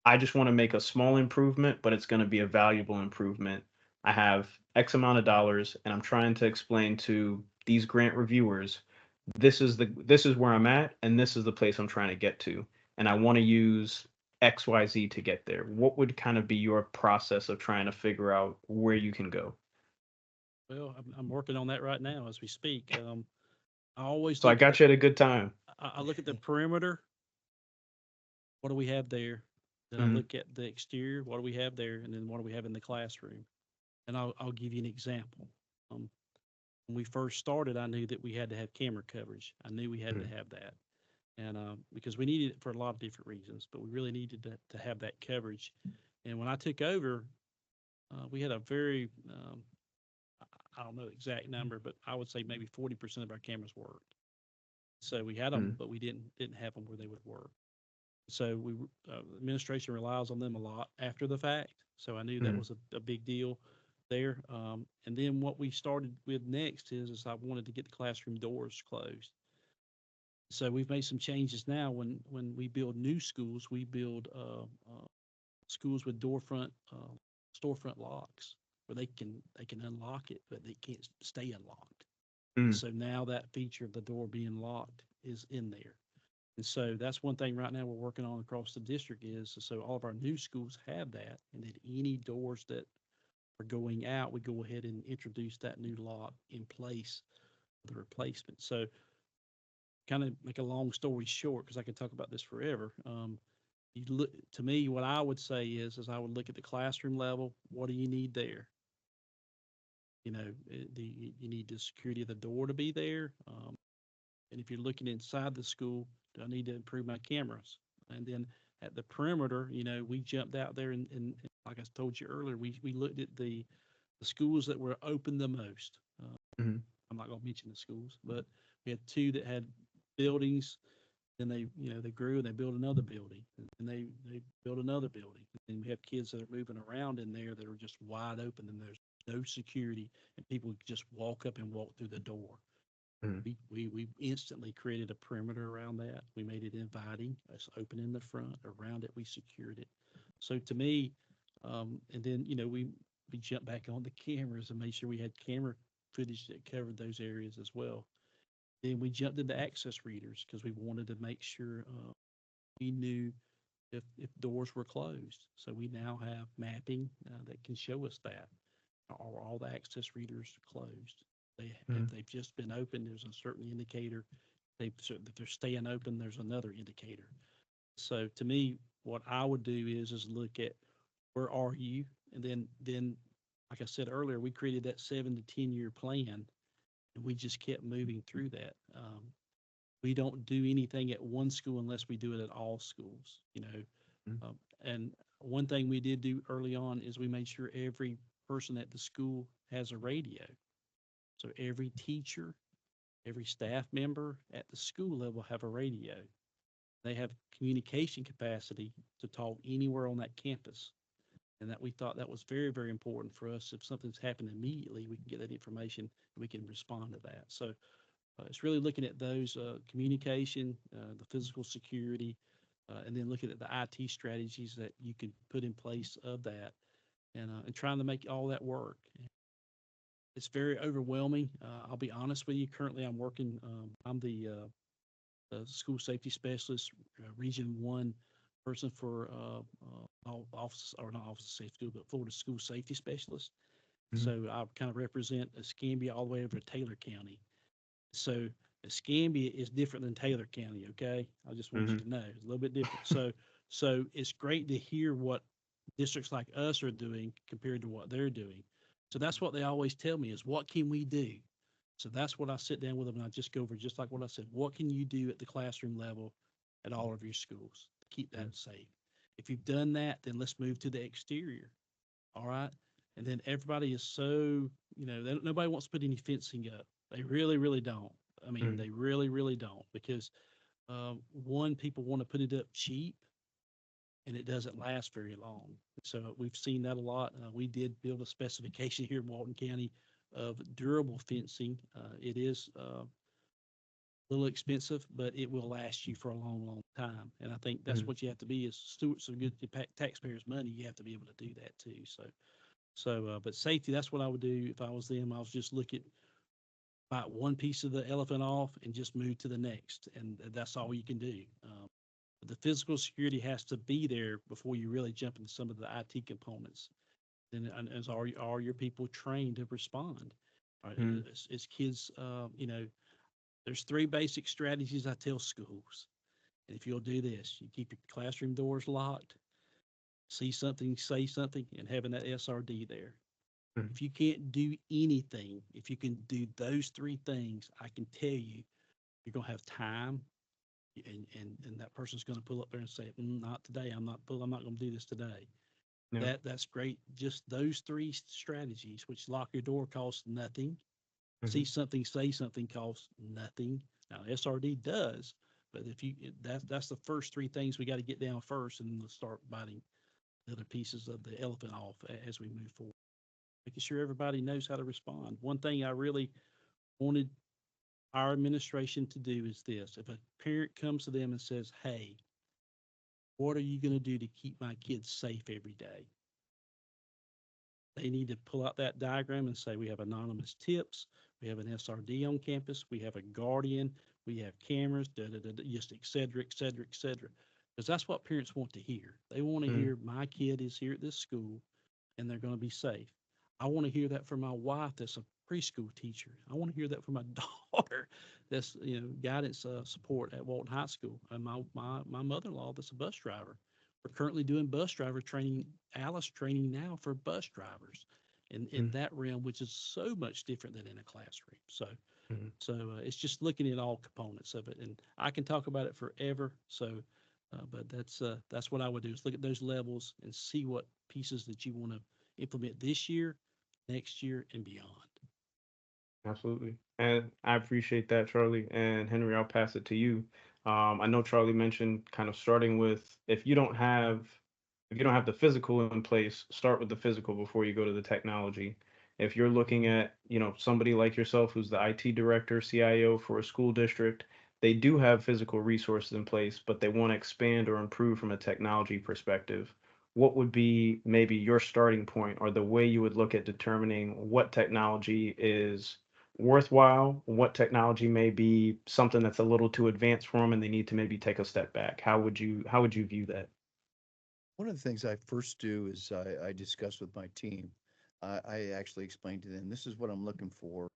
I just want to make a small improvement, but it's going to be a valuable improvement. I have X amount of dollars and I'm trying to explain to these grant reviewers, this is where I'm at and this is the place I'm trying to get to. And I want to use XYZ to get there. What would kind of be your process of trying to figure out where you can go? Well, I'm working on that right now as we speak. I always So I look at got you at a good time. I look at the perimeter. What do we have there? Then I Hmm. look at the exterior. What do we have there? And then what do we have in the classroom? And I'll give you an example. Um, when we first started, I knew that we had to have camera coverage. I knew we had to have that, and because we needed it for a lot of different reasons, but we really needed to have that coverage. And when I took over, we had a very I don't know the exact number, but I would say maybe 40% of our cameras worked. So we had them, Hmm. but we didn't have them where they would work. So we administration relies on them a lot after the fact. So I knew that Hmm. was a big deal there. And then what we started with next is I wanted to get the classroom doors closed. So we've made some changes now. When we build new schools, we build schools with storefront locks where they can unlock it, but they can't stay unlocked. And Hmm. so now that feature of the door being locked is in there. And so that's one thing right now we're working on across the district is so all of our new schools have that, and then any doors that are going out, we go ahead and introduce that new lock in place for the replacement. So kind of make a long story short, because I could talk about this forever. You look to me, what I would say is I would look at the classroom level. What do you need there? You need the security of the door to be there? And if you're looking inside the school, do I need to improve my cameras? And then at the perimeter, we jumped out there and like I told you earlier, we looked at the schools that were open the most. Hmm. I'm not going to mention the schools, but we had two that had buildings. Then they grew and they built another building, and they built another building. And we have kids that are moving around in there that are just wide open, and there's no security, and people just walk up and walk through the door. Hmm. We instantly created a perimeter around that. We made it inviting. It's open in the front. Around it, we secured it. So to me, and then we jumped back on the cameras and made sure we had camera footage that covered those areas as well. Then we jumped into access readers because we wanted to make sure we knew if doors were closed. So we now have mapping that can show us that. are all the access readers closed? Mhm. If they've just been opened, there's a certain indicator. If they're staying open, there's another indicator. So to me, what I would do is look at where are you, and then like I said earlier, we created that 7 to 10 year plan, and we just kept moving through that. We don't do anything at one school unless we do it at all schools, you know. Mhm. And one thing we did do early on is we made sure every person at the school has a radio. So every teacher, every staff member at the school level have a radio. They have communication capacity to talk anywhere on that campus. And that we thought that was very, very important for us. If something's happened immediately, we can get that information and we can respond to that. So it's really looking at those communication, the physical security, and then looking at the IT strategies that you can put in place of that, and trying to make all that work. It's very overwhelming. I'll be honest with you. Currently, I'm working. I'm the school safety specialist, Region 1 person for all office, or not Office of Safe School, but Florida School Safety Specialist. Mhm. So I kind of represent Escambia all the way over to Taylor County. So Escambia is different than Taylor County. Okay, I just want you Mhm. to know it's a little bit different. So it's great to hear what districts like us are doing compared to what they're doing. So that's what they always tell me is what can we do? So that's what I sit down with them and I just go over just like what I said. What can you do at the classroom level at all of your schools to keep Mhm. that safe? If you've done that, then let's move to the exterior. All right. And then everybody is so, nobody wants to put any fencing up. They really, really don't. I mean, Mhm. they really, really don't because one, people want to put it up cheap and it doesn't last very long. So we've seen that a lot. We did build a specification here in Walton County of durable fencing. It is a little expensive, but it will last you for a long, long time. And I think that's Mhm. what you have to be as stewards of good taxpayers' money. You have to be able to do that too. But safety, that's what I would do if I was them. I was just look at bite one piece of the elephant off and just move to the next, and that's all you can do. The physical security has to be there before you really jump into some of the IT components. Then, and as are your people trained to respond? All right, Mhm. as kids, there's 3 basic strategies I tell schools. And if you'll do this, you keep your classroom doors locked, see something, say something, and having that SRD there. Mhm. If you can't do anything, if you can do those 3 things, I can tell you, you're gonna have time, and that person's gonna pull up there and say, "Not today. I'm not gonna do this today." Yeah. That's great. Just those 3 strategies, which lock your door costs nothing. See Mhm. something, say something costs nothing. Now SRD does, but if you that's the first 3 things we got to get down first, and then we'll start biting the other pieces of the elephant off as we move forward. Making sure everybody knows how to respond. One thing I really wanted our administration to do is this: if a parent comes to them and says, "Hey, what are you going to do to keep my kids safe every day?" They need to pull out that diagram and say, we have anonymous tips, we have an SRD on campus, we have a guardian, we have cameras, just et cetera, et cetera, et cetera. Because that's what parents want to hear. They want to Mhm. hear my kid is here at this school and they're going to be safe. I want to hear that from my wife that's a preschool teacher. I want to hear that from my daughter that's, guidance support at Walton High School, and my mother-in-law that's a bus driver. We're currently doing bus driver training, Alice training now for bus drivers in Mhm. that realm, which is so much different than in a classroom. Mhm. It's just looking at all components of it, and I can talk about it forever. But that's what I would do is look at those levels and see what pieces that you want to implement this year, next year, and beyond. Absolutely. And I appreciate that, Charlie. And Henry, I'll pass it to you. I know Charlie mentioned kind of starting with if you don't have the physical in place, start with the physical before you go to the technology. If you're looking at, somebody like yourself who's the IT director, CIO for a school district, they do have physical resources in place, but they want to expand or improve from a technology perspective. What would be maybe your starting point or the way you would look at determining what technology is worthwhile, what technology may be something that's a little too advanced for them and they need to maybe take a step back? How would you view that? One of the things I first do is I discuss with my team. I actually explained to them, this is what I'm looking for.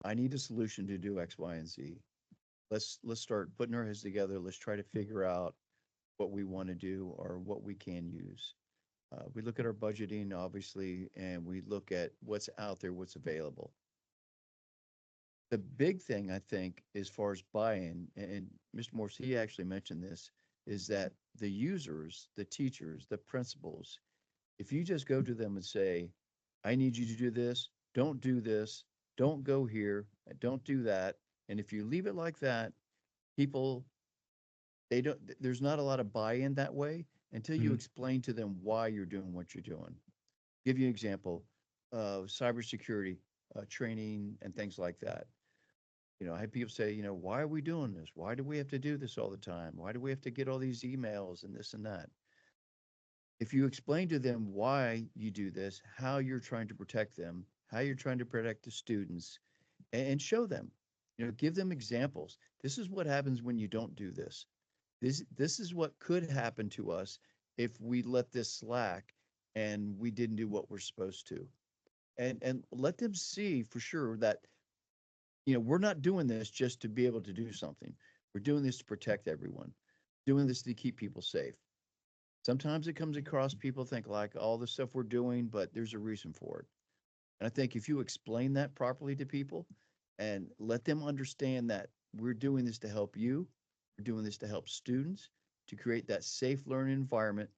I need a solution to do X, Y, and Z. Let's start putting our heads together. Let's try to figure out what we want to do or what we can use. We look at our budgeting, obviously, and we look at what's out there, what's available. The big thing, I think, as far as buy-in, and Mr. Morse, he actually mentioned this, is that the users, the teachers, the principals, if you just go to them and say, I need you to do this, don't do this, don't go here, and don't do that. And if you leave it like that, people, there's not a lot of buy-in that way until you Mhm. explain to them why you're doing what you're doing. Give you an example of cybersecurity training and things like that. I had people say, why are we doing this? Why do we have to do this all the time? Why do we have to get all these emails and this and that? If you explain to them why you do this, how you're trying to protect them, how you're trying to protect the students, and show them, give them examples. This is what happens when you don't do this. This is what could happen to us if we let this slack and we didn't do what we're supposed to. And let them see for sure that we're not doing this just to be able to do something. We're doing this to protect everyone, doing this to keep people safe. Sometimes it comes across people think like all the stuff we're doing, but there's a reason for it. And I think if you explain that properly to people and let them understand that we're doing this to help you, we're doing this to help students, to create that safe learning environment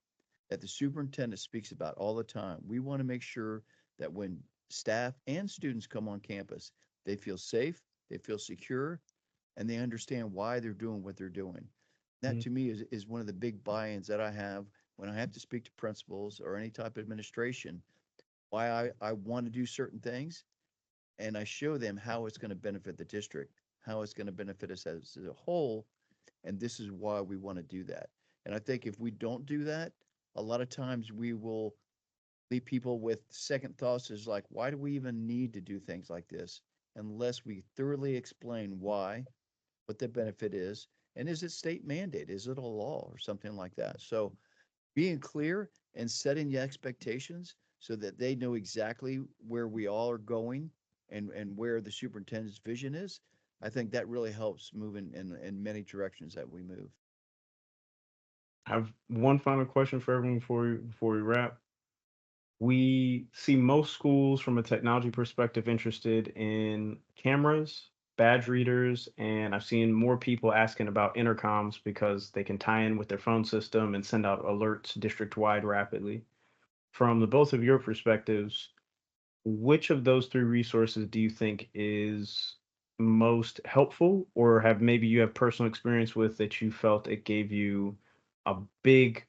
that the superintendent speaks about all the time. We want to make sure that when staff and students come on campus, they feel safe, they feel secure, and they understand why they're doing what they're doing. That Mhm. to me is one of the big buy-ins that I have when I have to speak to principals or any type of administration, why I want to do certain things, and I show them how it's going to benefit the district, how it's going to benefit us as a whole, and this is why we want to do that. And I think if we don't do that, a lot of times we will leave people with second thoughts is like, why do we even need to do things like this unless we thoroughly explain why, what the benefit is, and is it state mandate? Is it a law or something like that? So being clear and setting the expectations so that they know exactly where we all are going and where the superintendent's vision is, I think that really helps move in many directions that we move. I have one final question for everyone before we wrap. We see most schools from a technology perspective interested in cameras, badge readers, and I've seen more people asking about intercoms because they can tie in with their phone system and send out alerts district wide rapidly. From the both of your perspectives, which of those three resources do you think is most helpful, or have maybe you have personal experience with that you felt it gave you a big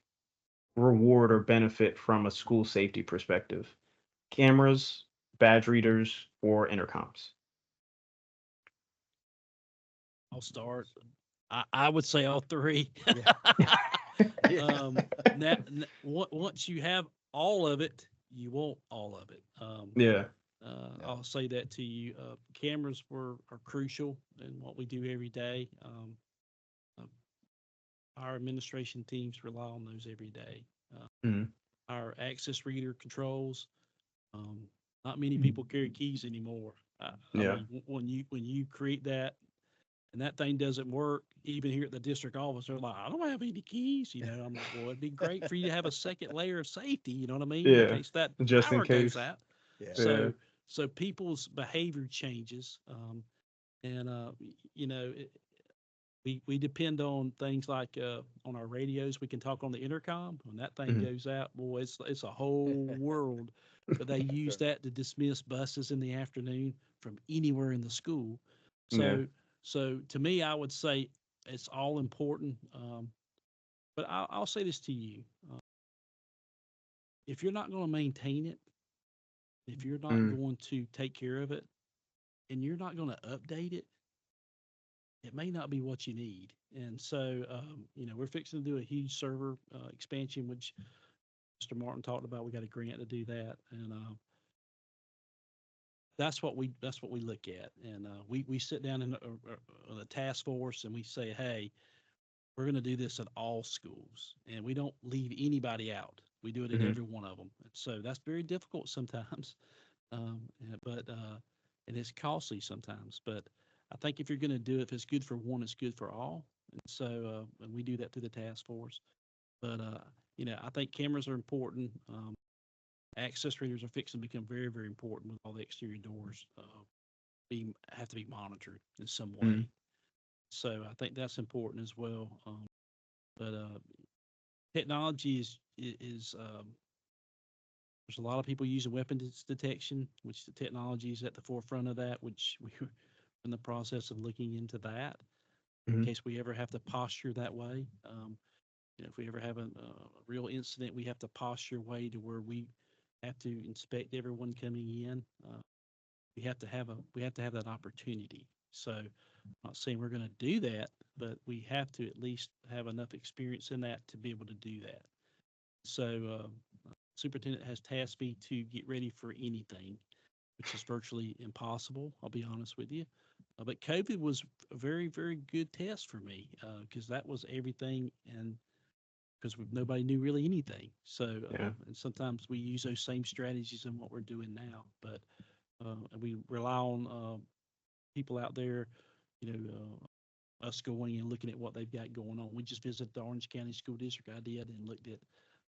reward or benefit from a school safety perspective? Cameras, badge readers, or intercoms? I'll start. I would say all three. Yeah. Yeah. Once you have all of it, you want all of it. Yeah. Yeah. I'll say that to you. Cameras are crucial in what we do every day. Uh, our administration teams rely on those every day. Uh, Mhm. our access reader controls. Um, Not many people carry keys anymore. I Yeah. mean, when you create that and that thing doesn't work, even here at the district office, they're like, I don't have any keys. I'm like, well, it'd be great for you to have a second layer of safety. You know what I mean? In Yeah. case that Just in power goes case. out. Yeah. Yeah. So people's behavior changes. And you know, it, we depend on things like on our radios. We can talk on the intercom. When that thing Mhm. goes out, boy, it's a whole world. But they use Sure. that to dismiss buses in the afternoon from anywhere in the school. Yeah. So to me, I would say it's all important. But I'll say this to you: if you're not going to maintain it, if you're not Mm. going to take care of it, and you're not going to update it, it may not be what you need. And so, we're fixing to do a huge server expansion, which Mr. Martin talked about. We got a grant to do that, and that's what we look at. And we sit down in a task force and we say, hey, we're going to do this at all schools, and we don't leave anybody out. We do it in Mhm. every one of them. So that's very difficult sometimes, but and it's costly sometimes. But I think if you're going to do it, if it's good for one, it's good for all. And so and we do that through the task force. But I think cameras are important. Access readers are fixing to become very, very important with all the exterior doors have to be monitored in some Mhm. way. So I think that's important as well. But technology is there's a lot of people using weapons detection, which the technology is at the forefront of that, which we're in the process of looking into that in Mhm. case we ever have to posture that way. If we ever have a real incident, we have to posture way to where we have to inspect everyone coming in. We have to have that opportunity. So, I'm not saying we're going to do that, but we have to at least have enough experience in that to be able to do that. So, superintendent has tasked me to get ready for anything, which is virtually impossible. I'll be honest with you. But COVID was a very, very good test for me because that was everything, and because nobody knew really anything. So, Yeah. and sometimes we use those same strategies in what we're doing now, but and we rely on people out there, us going and looking at what they've got going on. We just visited the Orange County School District. I did and looked at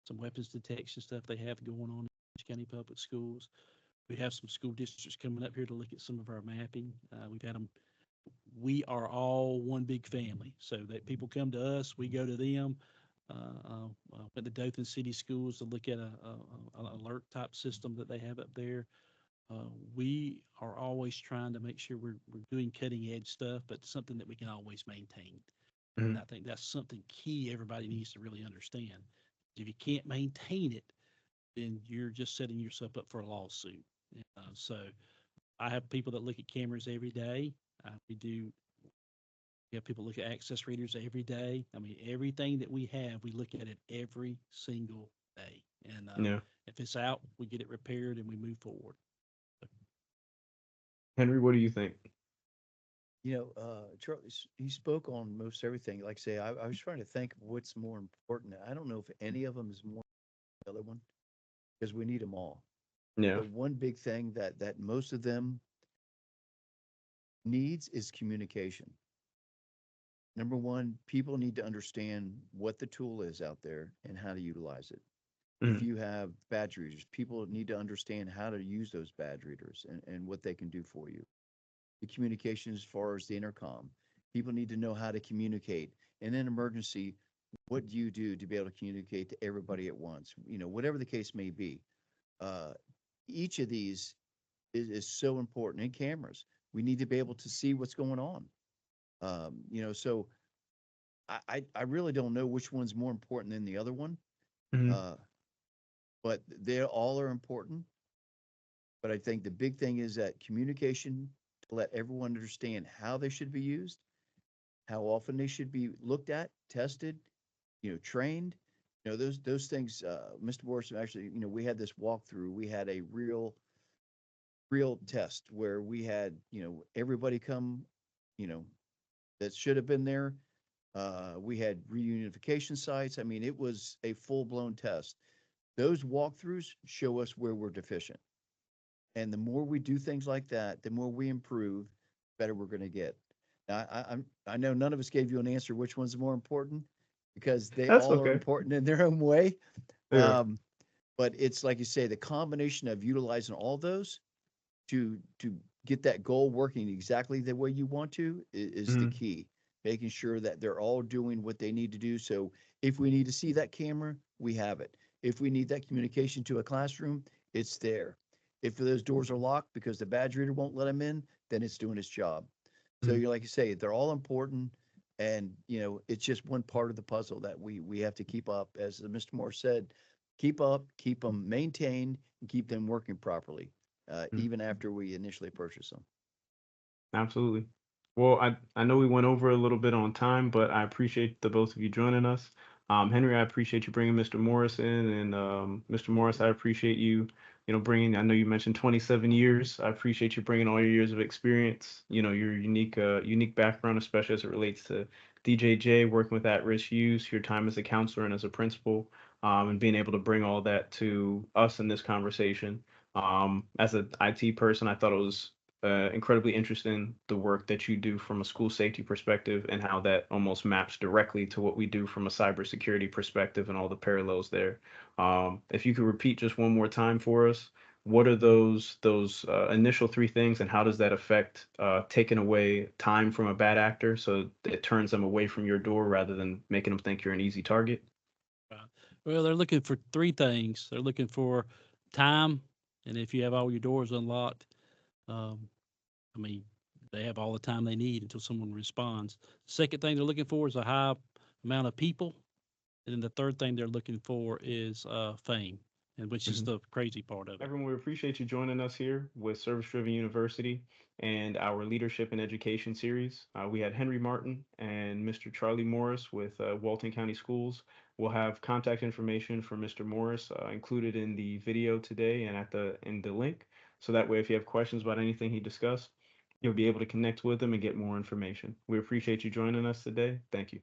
some weapons detection stuff they have going on in Orange County Public Schools. We have some school districts coming up here to look at some of our mapping. We've had them. We are all one big family, so that people come to us, we go to them. At the Dothan City Schools to look at an alert type system that they have up there. We are always trying to make sure we're doing cutting edge stuff, but something that we can always maintain. And Mhm. I think that's something key everybody needs to really understand. If you can't maintain it, then you're just setting yourself up for a lawsuit. So I have people that look at cameras every day. We have people look at access readers every day. I mean, everything that we have, we look at it every single day. And Yeah. if it's out, we get it repaired and we move forward. Henry, what do you think? Charlie, he spoke on most everything. Like I say, I was trying to think of what's more important. I don't know if any of them is more than the other one because we need them all. Yeah. But one big thing that most of them needs is communication. Number one, people need to understand what the tool is out there and how to utilize it. If Mhm. you have badge readers, people need to understand how to use those badge readers and what they can do for you. The communication as far as the intercom, people need to know how to communicate. In an emergency, what do you do to be able to communicate to everybody at once? Whatever the case may be. Uh, each of these is so important. In cameras, we need to be able to see what's going on. So I really don't know which one's more important than the other one. Mhm. Uh, but they all are important. But I think the big thing is that communication to let everyone understand how they should be used, how often they should be looked at, tested, trained. Those things. Mr. Morris, actually, we had this walkthrough. We had a real test where we had everybody come, you know that should have been there. We had reunification sites. I mean, it was a full blown test. Those walkthroughs show us where we're deficient. And the more we do things like that, the more we improve, better we're going to get. Now, I know none of us gave you an answer which one's more important because they That's all are okay. important in their own way. Yeah. Um, but it's like you say, the combination of utilizing all those to get that goal working exactly the way you want to is the Mhm. key. Making sure that they're all doing what they need to do. So if we need to see that camera, we have it. If we need that communication to a classroom, it's there. If those doors are locked because the badge reader won't let them in, then it's doing its job. So Mhm. you're like you say, they're all important, and it's just one part of the puzzle that we have to keep up. As Mr. Moore said, keep up, keep them maintained, and keep them working properly, Mhm. even after we initially purchase them. Absolutely. Well, I know we went over a little bit on time, but I appreciate the both of you joining us. Henry, I appreciate you bringing Mr. Morris in, and Mr. Morris, I appreciate you, bringing. I know you mentioned 27 years. I appreciate you bringing all your years of experience. Your unique background, especially as it relates to DJJ, working with at-risk youth, your time as a counselor and as a principal. and being able to bring all that to us in this conversation. As an IT person, I thought it was incredibly interesting the work that you do from a school safety perspective and how that almost maps directly to what we do from a cybersecurity perspective and all the parallels there. If you could repeat just one more time for us, what are those initial three things, and how does that affect taking away time from a bad actor so it turns them away from your door rather than making them think you're an easy target? Well, they're looking for three things. They're looking for time, and if you have all your doors unlocked, um, I mean, they have all the time they need until someone responds. Second thing they're looking for is a high amount of people, and then the third thing they're looking for is fame, and which is the crazy part of it. Everyone, we appreciate you joining us here with Service Driven University and our Leadership in Education series. We had Henry Martin and Mr. Charlie Morse with Walton County Schools. We'll have contact information for Mr. Morris included in the video today and in the link. So that way, if you have questions about anything he discussed, you'll be able to connect with him and get more information. We appreciate you joining us today. Thank you.